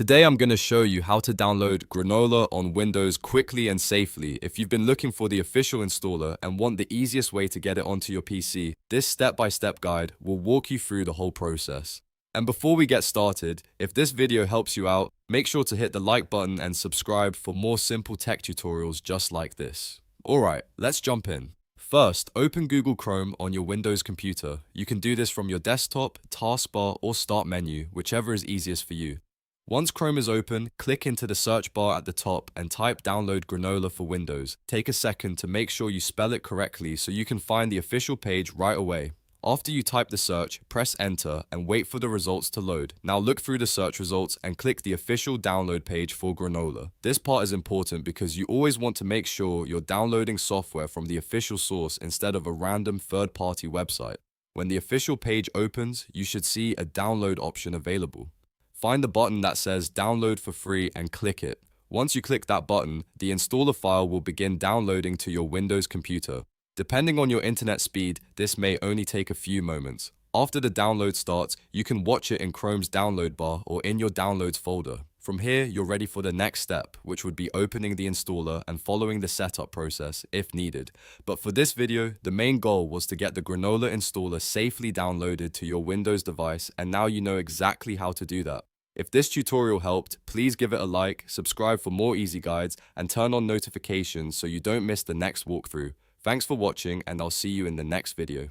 Today I'm going to show you how to download Granola on Windows quickly and safely. If you've been looking for the official installer and want the easiest way to get it onto your PC, this step-by-step guide will walk you through the whole process. And before we get started, if this video helps you out, make sure to hit the like button and subscribe for more simple tech tutorials just like this. Alright, let's jump in. First, open Google Chrome on your Windows computer. You can do this from your desktop, taskbar, or start menu, whichever is easiest for you. Once Chrome is open, click into the search bar at the top and type download Granola for Windows. Take a second to make sure you spell it correctly so you can find the official page right away. After you type the search, press enter and wait for the results to load. Now look through the search results and click the official download page for Granola. This part is important because you always want to make sure you're downloading software from the official source instead of a random third-party website. When the official page opens, you should see a download option available. Find the button that says download for free and click it. Once you click that button, the installer file will begin downloading to your Windows computer. Depending on your internet speed, this may only take a few moments. After the download starts, you can watch it in Chrome's download bar or in your downloads folder. From here, you're ready for the next step, which would be opening the installer and following the setup process if needed. But for this video, the main goal was to get the Granola installer safely downloaded to your Windows device, and now you know exactly how to do that. If this tutorial helped, please give it a like, subscribe for more easy guides, and turn on notifications so you don't miss the next walkthrough. Thanks for watching, and I'll see you in the next video.